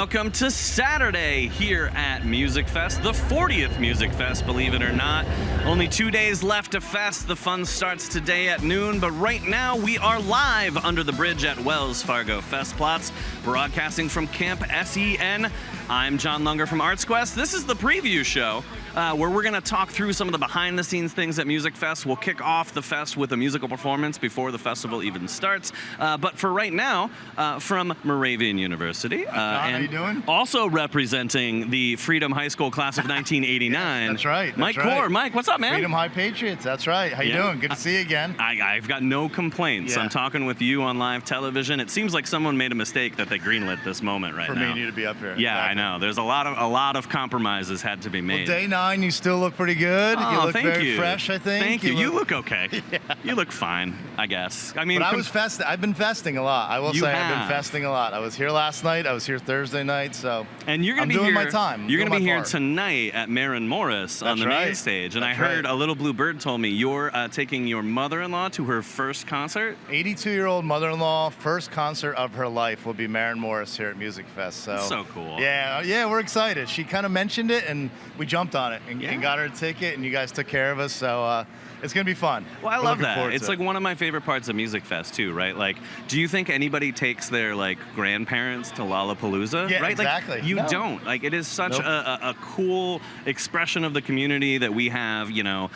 welcome to Saturday here at Musikfest, the 40th Musikfest, believe it or not. Only 2 days left to Fest. The fun starts today at noon, but right now we are live under the bridge at Wells Fargo Festplatz, broadcasting from Camp SEN. I'm John Lunger from ArtsQuest. This is the preview show where we're going to talk through some of the behind-the-scenes things at Musikfest. We'll kick off the fest with a musical performance before the festival even starts. But for right now, from Moravian University, how you doing? Also representing the Freedom High School class of 1989. That's right. That's Mike right. Core. Mike, what's up, man? Freedom High Patriots. That's right. How you doing? Good to see you again. I've got no complaints. Yeah. I'm talking with you on live television. It seems like someone made a mistake that they greenlit this moment right For now. me and you to be up here. Yeah, Exactly. I know. There's a lot of compromises had to be made. Well, day 9, you still look pretty good. Oh, you look thank very you. fresh, I think. Thank you. You look okay. Yeah. You look fine, I guess. I mean, But I've been festing a lot. I will You say I've have. been festing a lot. I was here last night. I was here Thursday night. So and you're gonna I'm be doing here. my time. You're Doing gonna be my here part. tonight at Marin Morris on That's the main right. stage. And I That's heard right. a little blue bird told me you're taking your mother-in-law to her first concert. 82-year-old mother-in-law, first concert of her life will be Marin Morris here at Musikfest. So That's so cool. Yeah, we're excited. She kind of mentioned it, and we jumped on it and, Yeah. and got her a ticket, and you guys took care of us. So it's gonna be fun. Well, I We're love looking that. forward It's to like it. one of my favorite parts of Musikfest too, right? Like, do you think anybody takes their like grandparents to Lollapalooza? Yeah, right? exactly. Like, you No. don't. Like, it is such Nope. a cool expression of the community that we have. You know,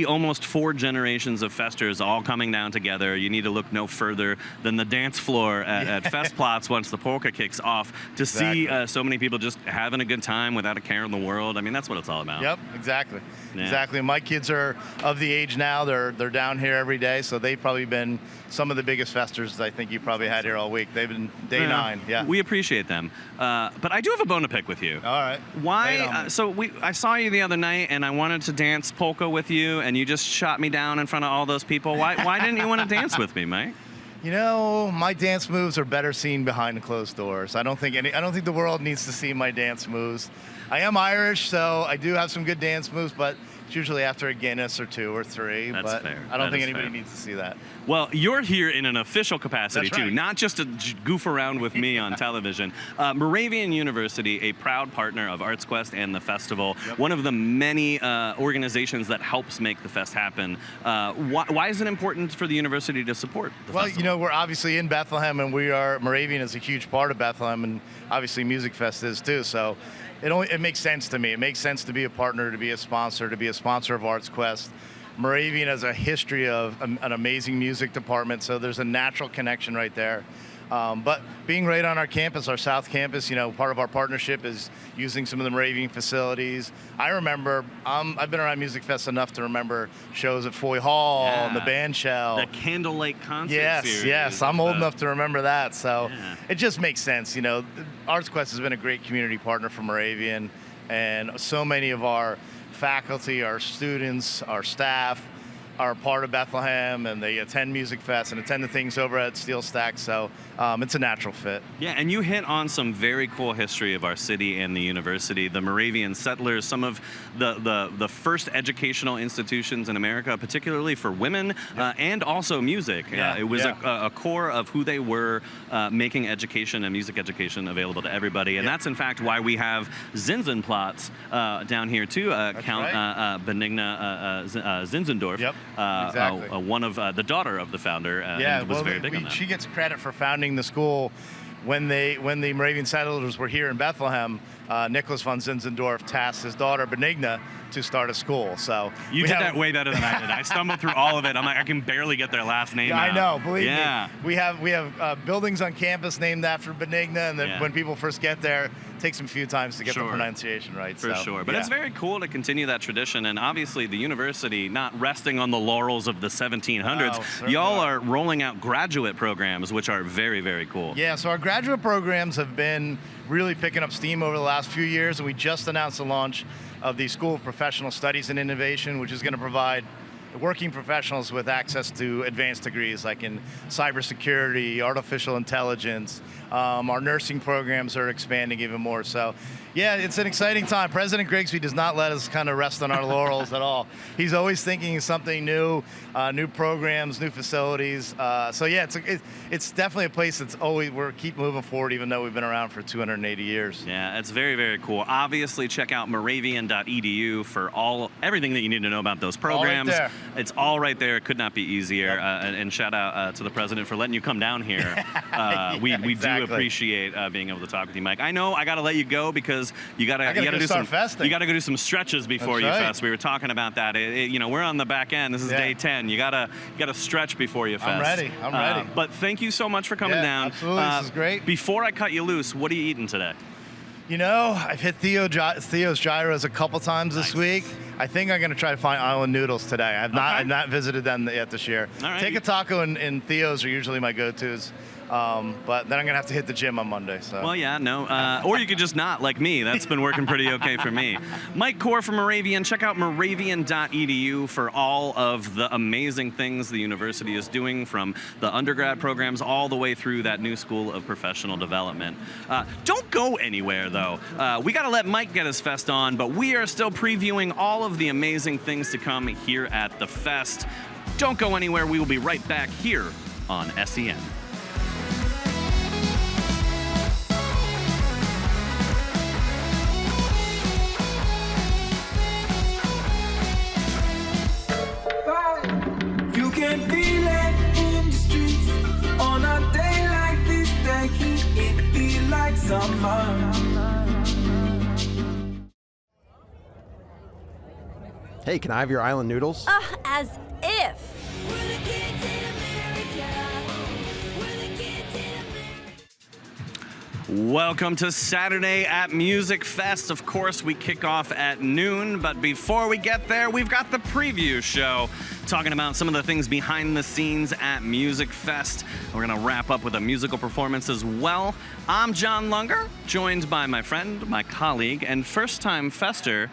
almost four generations of festers all coming down together. You need to look no further than the dance floor at Festplatz once the polka kicks off to see Exactly. so many people just having a good time without a care in the world. I mean, that's what it's all about. Yep, exactly. Yeah. Exactly. My kids are of the age now. They're down here every day, so they've probably been some of the biggest festers I think you probably had here all week. They've been day 9. Yeah. We appreciate them. But I do have a bone to pick with you. All right. Why? Lay it on me. I saw you the other night, and I wanted to dance polka with you, and you just shot me down in front of all those people. Why didn't you want to dance with me, Mike? You know, my dance moves are better seen behind closed doors. I don't think the world needs to see my dance moves. I am Irish, so I do have some good dance moves, but it's usually after a Guinness or 2 or 3. That's but fair. I don't That think is anybody fair. needs to see that. Well, you're here in an official capacity, That's too, right. not just to goof around with me on television. Moravian University, a proud partner of ArtsQuest and the festival, Yep. one of the many organizations that helps make the fest happen. Why is it important for the university to support the Well, festival? you know, we're obviously in Bethlehem, and Moravian is a huge part of Bethlehem, and obviously Musikfest is too. So it makes sense to me. It makes sense to be a partner, to be a sponsor of ArtsQuest. Moravian has a history of an amazing music department, so there's a natural connection right there. But being right on our campus, our South Campus, you know, part of our partnership is using some of the Moravian facilities. I remember, I've been around Musikfest enough to remember shows at Foy Hall and the Yeah. band shell. The Candlelight concert Yes, series. yes, I'm old enough to remember that, so Yeah. it just makes sense. You know, ArtsQuest has been a great community partner for Moravian, and so many of our faculty, our students, our staff are part of Bethlehem, and they attend Musikfest and attend the things over at Steel Stack, so it's a natural fit. Yeah, and you hit on some very cool history of our city and the university. The Moravian settlers, some of the first educational institutions in America, particularly for women, and also music. Yeah, It was yeah. a core of who they were, making education and music education available to everybody. And Yep. that's, in fact, why we have Zinsenplatz down here, too. Count right. Benigna Zinzendorf, Yep, exactly. one of the daughter of the founder, and was very big on that. She gets credit for founding the school. When the Moravian settlers were here in Bethlehem, Nicholas von Zinzendorf tasked his daughter Benigna to start a school. So You we did have- that way better than I did. I stumbled through all of it. I'm like, I can barely get their last name Yeah, I out. know. Believe yeah. me, we have buildings on campus named after Benigna, and then Yeah. when people first get there, it takes them a few times to get the Sure. pronunciation right. For so, sure. But yeah. it's very cool to continue that tradition. And obviously, the university, not resting on the laurels of the 1700s, No, certainly y'all not. are rolling out graduate programs, which are very, very cool. Yeah, so our graduate programs have been really picking up steam over the last few years, and we just announced the launch of the School of Professional Studies and Innovation, which is going to provide working professionals with access to advanced degrees like in cybersecurity, artificial intelligence. Our nursing programs are expanding even more. So, yeah, it's an exciting time. President Grigsby does not let us kind of rest on our laurels at all. He's always thinking of something new, new programs, new facilities. So, yeah, it's definitely a place that's always, we're keep moving forward even though we've been around for 280 years. Yeah, it's very, very cool. Obviously, check out moravian.edu for everything that you need to know about those programs. All right there. It's all right there. It could not be easier. Yep. And shout out to the president for letting you come down here. We exactly. do appreciate being able to talk with you, Mike. I know I got to let you go because you got to do some festing. You got to go do some stretches before That's you right. fest. We were talking about that. We're on the back end. This is day 10. You got to stretch before you fest. I'm ready. But thank you so much for coming down. Absolutely. This is great. Before I cut you loose, what are you eating today? You know, I've hit Theo's Gyros a couple times this week. I think I'm going to try to find Island Noodles today. I've not visited them yet this year. All right. Take a taco and Theo's are usually my go-tos. But then I'm going to have to hit the gym on Monday. So. Well, yeah, no. Or you could just not, like me. That's been working pretty okay for me. Mike Core from Moravian. Check out moravian.edu for all of the amazing things the university is doing, from the undergrad programs all the way through that new school of professional development. Don't go anywhere, though. We got to let Mike get his fest on, but we are still previewing all of the amazing things to come here at the fest. Don't go anywhere. We will be right back here on SEN. Hey, can I have your island noodles? As if. Welcome to Saturday at Music Fest. Of course, we kick off at noon, but before we get there, we've got the preview show talking about some of the things behind the scenes at Music Fest. We're going to wrap up with a musical performance as well. I'm John Lunger, joined by my friend, my colleague, and first-time fester,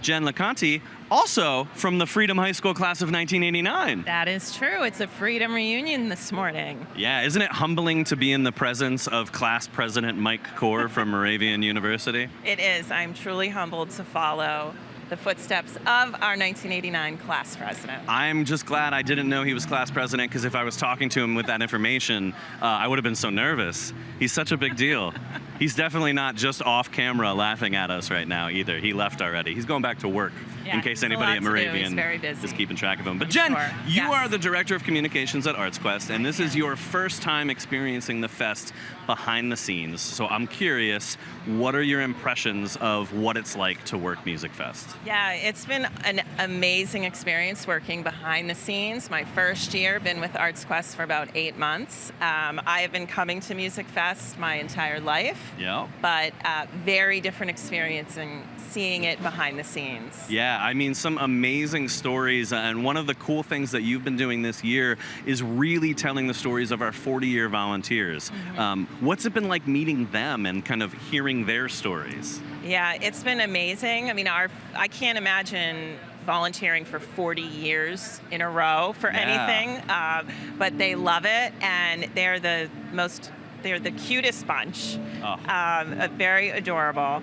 Jen LeConte, also from the Freedom High School class of 1989. That is true. It's a Freedom reunion this morning. Yeah, isn't it humbling to be in the presence of class president Mike Core from Moravian University? It is. I'm truly humbled to follow the footsteps of our 1989 class president. I'm just glad I didn't know he was class president, because if I was talking to him with that information, I would have been so nervous. He's such a big deal. He's definitely not just off camera laughing at us right now either. He left already. He's going back to work, in case anybody at Moravian is keeping track of him. But Jen, you are the Director of Communications at ArtsQuest, and this is your first time experiencing the fest behind the scenes. So I'm curious, what are your impressions of what it's like to work Music Fest? Yeah, it's been an amazing experience working behind the scenes. My first year, been with ArtsQuest for about 8 months. I have been coming to Music Fest my entire life. Yeah. But very different experience in seeing it behind the scenes. Yeah, I mean, some amazing stories. And one of the cool things that you've been doing this year is really telling the stories of our 40-year volunteers. Mm-hmm. What's it been like meeting them and kind of hearing their stories? Yeah, it's been amazing. I mean, I can't imagine volunteering for 40 years in a row for anything, but they love it, and they're the cutest bunch, very adorable.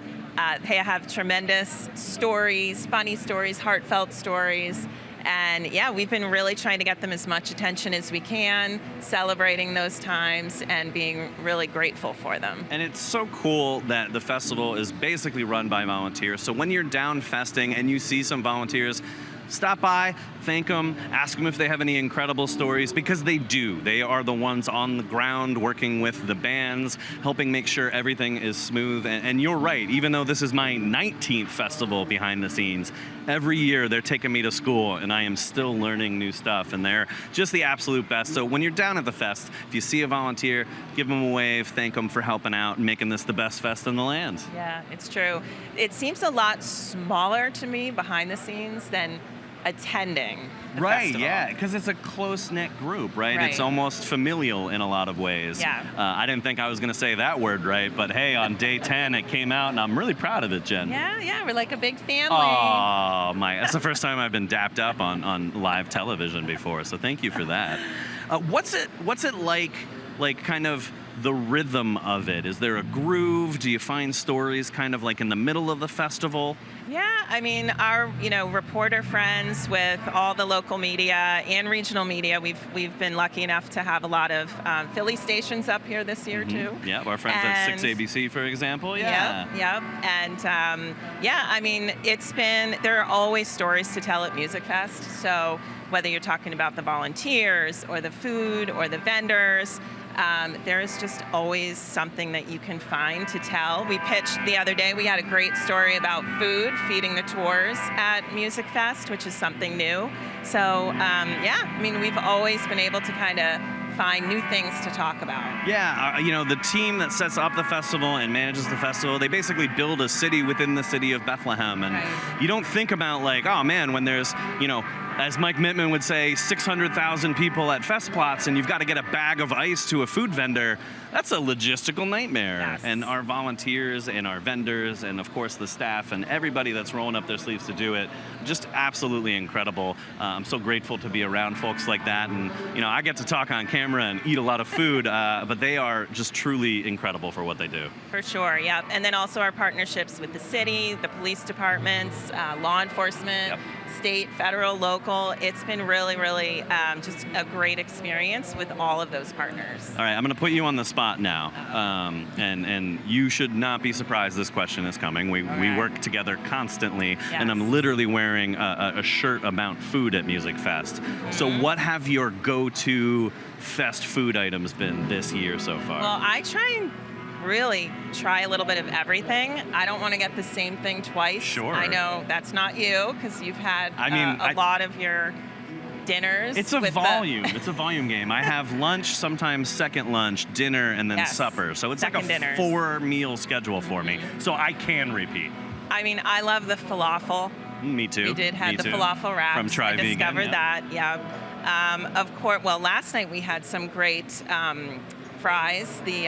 They have tremendous stories, funny stories, heartfelt stories. And yeah, we've been really trying to get them as much attention as we can, celebrating those times and being really grateful for them. And it's so cool that the festival is basically run by volunteers. So when you're down festing and you see some volunteers, stop by, thank them, ask them if they have any incredible stories, because they do. They are the ones on the ground working with the bands, helping make sure everything is smooth. And you're right, even though this is my 19th festival behind the scenes, every year they're taking me to school and I am still learning new stuff, and they're just the absolute best. So when you're down at the fest, if you see a volunteer, give them a wave, thank them for helping out and making this the best fest in the land. Yeah, it's true. It seems a lot smaller to me behind the scenes than attending the Right, festival. yeah, because it's a close-knit group, right? Right. It's almost familial in a lot of ways. Yeah. I didn't think I was going to say that word right, but hey, on day 10 it came out, and I'm really proud of it, Jen. Yeah, we're like a big family. Oh, that's the first time I've been dapped up on live television before, so thank you for that. What's it like kind of the rhythm of it? Is there a groove? Do you find stories kind of like in the middle of the festival? Yeah, I mean, our reporter friends with all the local media and regional media, we've been lucky enough to have a lot of Philly stations up here this year too. Yeah, our friends at 6ABC, for example. Yeah. Yep. And I mean, there are always stories to tell at Musikfest. So whether you're talking about the volunteers or the food or the vendors, there is just always something that you can find to tell. We pitched the other day, we had a great story about food, feeding the tours at Musikfest, which is something new. So, I mean, we've always been able to kind of find new things to talk about. Yeah, the team that sets up the festival and manages the festival, they basically build a city within the city of Bethlehem. And you don't think about like, oh man, when there's, as Mike Mittman would say, 600,000 people at Festplatz and you've got to get a bag of ice to a food vendor, that's a logistical nightmare. Yes. And our volunteers and our vendors and of course the staff and everybody that's rolling up their sleeves to do it, just absolutely incredible. I'm so grateful to be around folks like that. And, I get to talk on camera and eat a lot of food, but they are just truly incredible for what they do. For sure, yeah. And then also our partnerships with the city, the police departments, law enforcement, Yep. state, federal, local. It's been really, really just a great experience with all of those partners. All right, I'm going to put you on the spot now, and you should not be surprised this question is coming. We work together constantly, and I'm literally wearing a shirt about food at Musikfest. So what have your go-to fest food items been this year so far? Well, I really try a little bit of everything. I don't want to get the same thing twice. Sure. I know that's not you because you've had a lot of your dinners. It's a volume. It's a volume game. I have lunch, sometimes second lunch, dinner, and then supper. So it's Second like a dinners. 4-meal schedule for me. So I can repeat. I mean, I love the falafel. Me too. We did have Me the too. falafel wraps. From Try I Vegan, discovered yeah. that. Yeah. Of course. Well, last night we had some great fries. The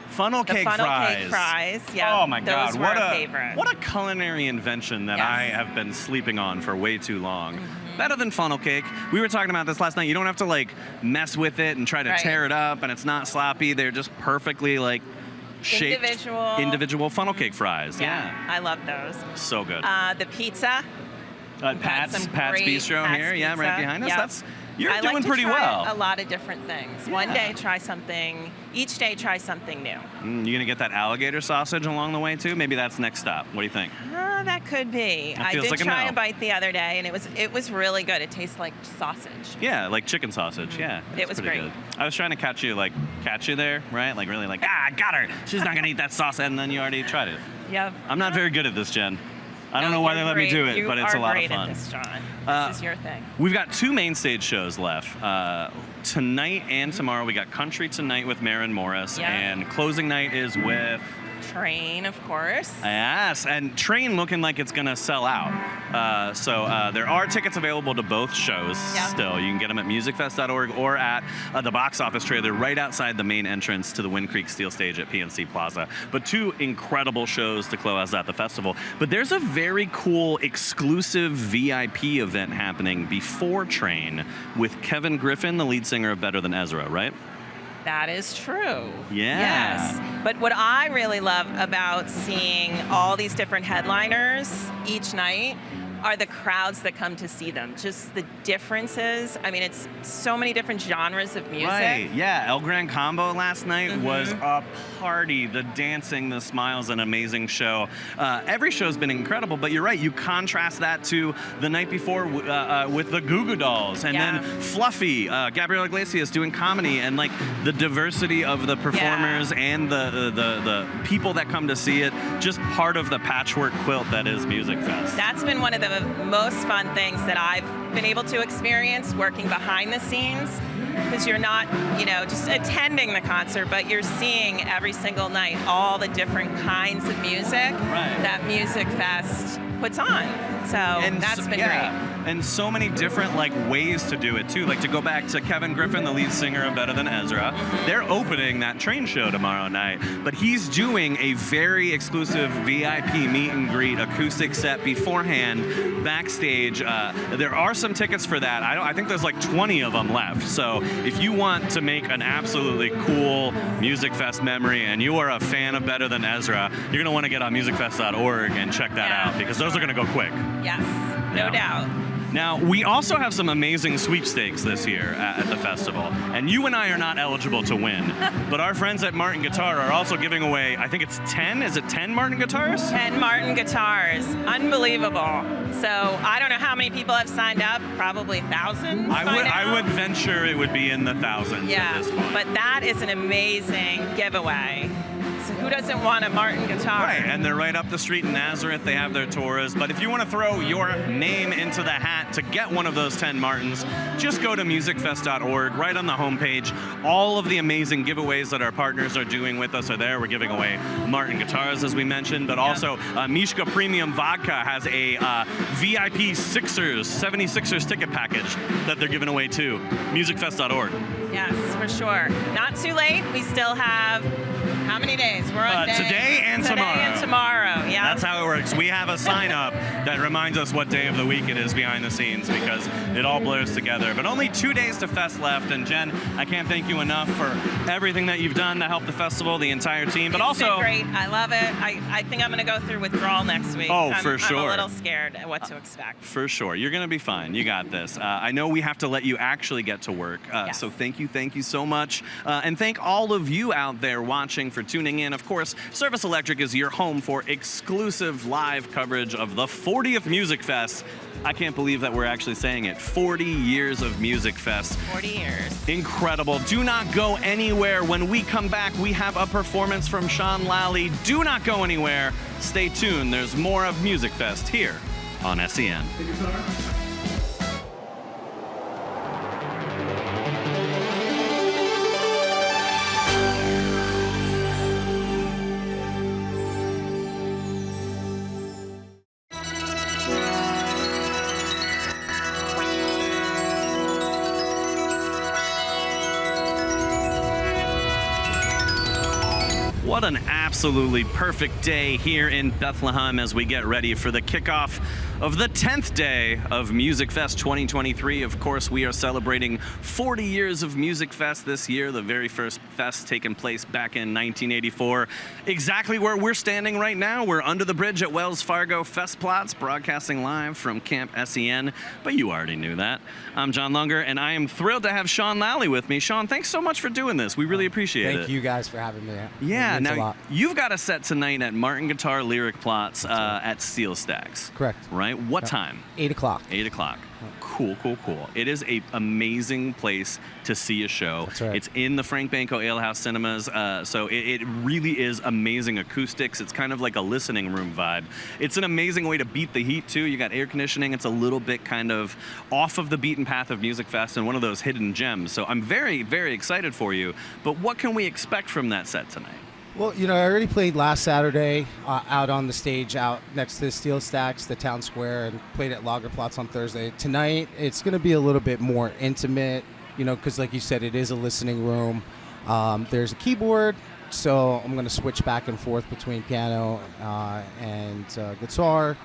funnel cake fries. Yeah. Oh my God! Those were a favorite. What a culinary invention that I have been sleeping on for way too long. Better than funnel cake. We were talking about this last night. You don't have to like mess with it and try to tear it up, and it's not sloppy. They're just perfectly like shaped individual funnel cake fries. Yeah. I love those. So good. The pizza. Pat's Bistro here. Yeah, right behind us. Yep. You're I doing like to pretty try well. a lot of different things. One day try something. Each day try something new. You gonna get that alligator sausage along the way too? Maybe that's next stop. What do you think? That could be. That I feels did like a try no. a bite the other day, and it was really good. It tastes like sausage. Yeah, like chicken sausage. Yeah, It was pretty great. Good. I was trying to catch you there, right? Like really, like I got her. She's not gonna eat that sauce, and then you already tried it. Yep. I'm not very good at this, Jen. I don't know why they let me do it, but it's a lot of fun. You are great at this, John. This is your thing. We've got 2 main stage shows left. Tonight and tomorrow, we got Country Tonight with Maren Morris, and closing night is with Train, of course. Yes, and Train looking like it's going to sell out. So there are tickets available to both shows still. You can get them at musicfest.org or at the box office trailer right outside the main entrance to the Wind Creek Steel Stage at PNC Plaza. But 2 incredible shows to close out the festival. But there's a very cool exclusive VIP event happening before Train with Kevin Griffin, the lead singer of Better Than Ezra, right? That is true. Yeah. Yes. But what I really love about seeing all these different headliners each night are the crowds that come to see them. Just the differences. I mean, it's so many different genres of music. Right, yeah. El Gran Combo last night was a party. The dancing, the smiles, an amazing show. Every show's been incredible, but you're right. You contrast that to the night before with the Goo Goo Dolls, and then Fluffy, Gabriel Iglesias doing comedy, and like the diversity of the performers and the people that come to see it. Just part of the patchwork quilt that is Musikfest. That's been one of the most fun things that I've been able to experience working behind the scenes, because you're not, just attending the concert, but you're seeing every single night all the different kinds of music that Musikfest puts on. So that's been great. and so many different like ways to do it too. Like to go back to Kevin Griffin, the lead singer of Better Than Ezra, they're opening that train show tomorrow night, but he's doing a very exclusive VIP meet and greet acoustic set beforehand backstage. There are some tickets for that. I think there's like 20 of them left. So if you want to make an absolutely cool Music Fest memory and you are a fan of Better Than Ezra, you're gonna want to get on musicfest.org and check that out, because those are gonna go quick. Yes, no doubt. Now, we also have some amazing sweepstakes this year at the festival, and you and I are not eligible to win, but our friends at Martin Guitar are also giving away, I think it's 10, is it 10 Martin guitars? 10 Martin guitars, unbelievable. So I don't know how many people have signed up, probably thousands. I would venture it would be in the thousands at this point. But that is an amazing giveaway. So who doesn't want a Martin guitar? Right, and they're right up the street in Nazareth. They have their tours. But if you want to throw your name into the hat to get one of those 10 Martins, just go to musicfest.org. Right on the homepage, all of the amazing giveaways that our partners are doing with us are there. We're giving away Martin guitars, as we mentioned, but also Mishka Premium Vodka has a VIP 76ers ticket package that they're giving away too. Musicfest.org. Yes, for sure. Not too late. We still have how many days? We're on today and tomorrow. Today and tomorrow, yeah. That's how it works. We have a sign up that reminds us what day of the week it is behind the scenes, because it all blurs together. But only 2 days to Fest left, and Jen, I can't thank you enough for everything that you've done to help the festival, the entire team, but It's also... been great. I love it. I think I'm going to go through withdrawal next week. For sure. I'm a little scared at what to expect. For sure. You're going to be fine. You got this. I know we have to let you actually get to work. Yes. So thank you so much. And thank all of you out there watching for tuning in. Of course, Service Electric is your home for exclusive live coverage of the 40th Music Fest. I can't believe that we're actually saying it. 40 years of Music Fest. 40 years. Incredible. Do not go anywhere. When we come back, we have a performance from Sean Lally. Do not go anywhere. Stay tuned. There's more of Music Fest here on SEN. What an absolutely perfect day here in Bethlehem as we get ready for the kickoff of the 10th day of Music Fest 2023. Of course, we are celebrating 40 years of Music Fest this year, the very first fest taking place back in 1984. Exactly where we're standing right now, we're under the bridge at Wells Fargo Festplatz, broadcasting live from Camp SEN, but you already knew that. I'm John Lunger, and I am thrilled to have Sean Lally with me. Sean, thanks so much for doing this. We really appreciate it. Thank you guys for having me. Yeah, It means a now lot. you've got a set tonight at Martin Guitar Lyric Plots at Steel Stacks. Correct. Right? What Yep. time? 8 o'clock. 8 o'clock. Cool. It is an amazing place to see a show. That's right. It's in the Frank Banco Alehouse Cinemas, so it really is amazing acoustics. It's kind of like a listening room vibe. It's an amazing way to beat the heat, too. You got air conditioning. It's a little bit kind of off of the beaten path of Music Fest and one of those hidden gems. So I'm very, very excited for you. But what can we expect from that set tonight? Well, you know, I already played last Saturday out on the stage out next to the Steel Stacks, the town square, and played at Lagerplatz on Thursday. Tonight, it's going to be a little bit more intimate, you know, because like you said, it is a listening room. There's a keyboard, so I'm going to switch back and forth between piano and guitar.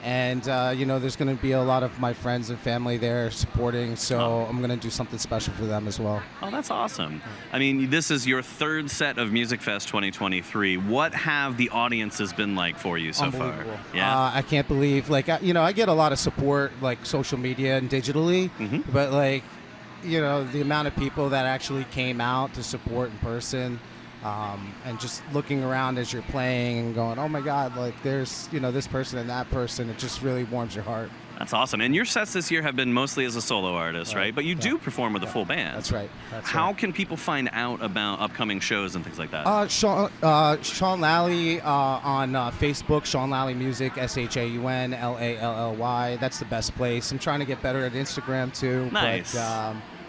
And, you know, there's going to be a lot of my friends and family there supporting, so I'm going to do something special for them as well. Oh, that's awesome. I mean, this is your third set of Music Fest 2023. What have the audiences been like for you so far? Unbelievable. Yeah. I can't believe, like, you know, I get a lot of support, like, social media and digitally, but, like, you know, the amount of people that actually came out to support in person, and just looking around as you're playing and going, oh my God, like there's, you know, this person and that person, it just really warms your heart. That's awesome. And your sets this year have been mostly as a solo artist, right? But you do perform with a full band. That's right. How can people find out about upcoming shows and things like that? Sean Lally on Facebook, Sean Lally Music, ShaunLally. That's the best place. I'm trying to get better at Instagram too. Nice.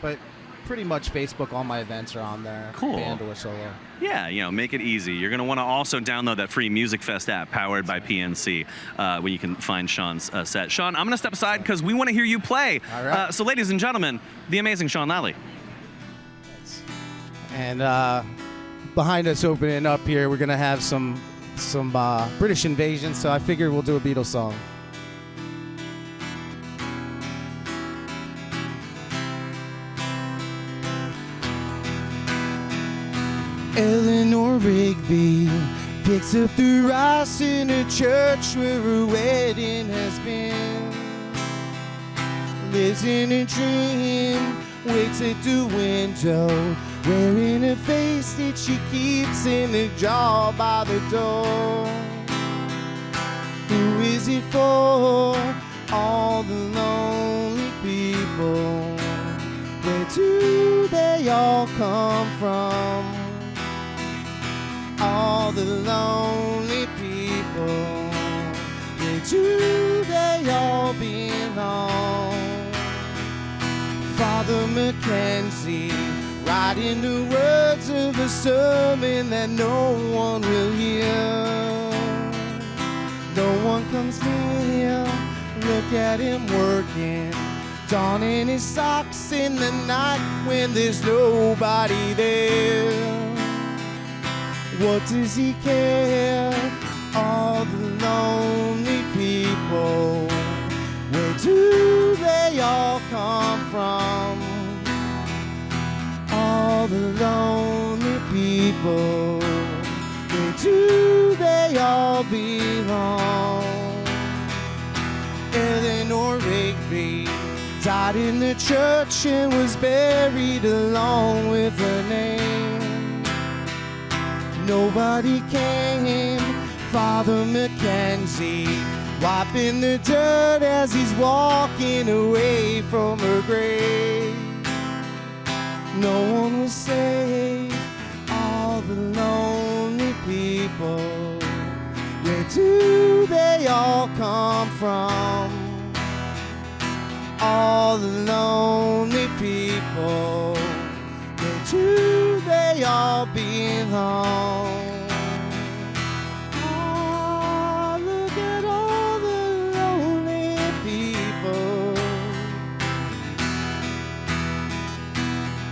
But pretty much Facebook, all my events are on there. Cool. Band or solo. Yeah, make it easy. You're going to want to also download that free Musikfest app powered by PNC where you can find Sean's set. Sean, I'm going to step aside because we want to hear you play. All right. So ladies and gentlemen, the amazing Sean Lally. And behind us opening up here, we're going to have some British Invasion, so I figured we'll do a Beatles song. Eleanor Rigby picks up the rice in a church where her wedding has been. Lives in a dream, waits at the window, wearing a face that she keeps in a jar by the door. Who is it for? All the lonely people. Where do they all come from? All the lonely people, where do they all belong? Father Mackenzie, writing the words of a sermon that no one will hear. No one comes near, look at him working, donning his socks in the night when there's nobody there. What does he care? All the lonely people, where do they all come from? All the lonely people, where do they all belong? Eleanor Rigby died in the church and was buried along with her name. Nobody came, Father Mackenzie, wiping the dirt as he's walking away from her grave. No one was saved, all the lonely people. Where do they all come from? All the lonely people. Where do they all belong? Oh, look at all the lonely people.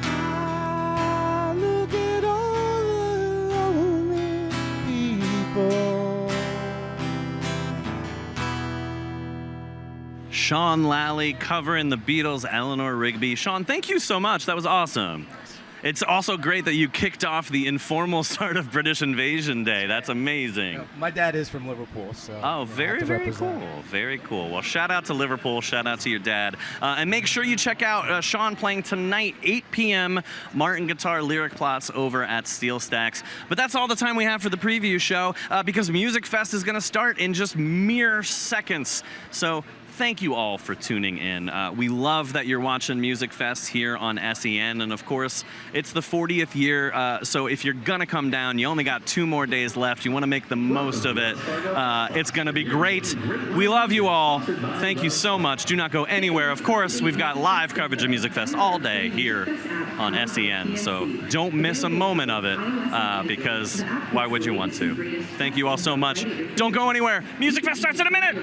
Ah, look at all the lonely people. Sean Lally covering the Beatles' Eleanor Rigby. Sean, thank you so much. That was awesome. It's also great that you kicked off the informal start of British Invasion Day. That's amazing. My dad is from Liverpool, so. Oh, very, very cool. Very cool. Well, shout out to Liverpool. Shout out to your dad. And make sure you check out Sean playing tonight, 8 p.m., Martin Guitar Lyric Plots over at Steel Stacks. But that's all the time we have for the preview show because Musikfest is going to start in just mere seconds. So thank you all for tuning in. We love that you're watching Musikfest here on SEN, and of course, it's the 40th year, so if you're gonna come down, you only got 2 more days left. You wanna make the most of it. It's gonna be great. We love you all. Thank you so much. Do not go anywhere. Of course, we've got live coverage of Musikfest all day here on SEN, so don't miss a moment of it, because why would you want to? Thank you all so much. Don't go anywhere. Musikfest starts in a minute.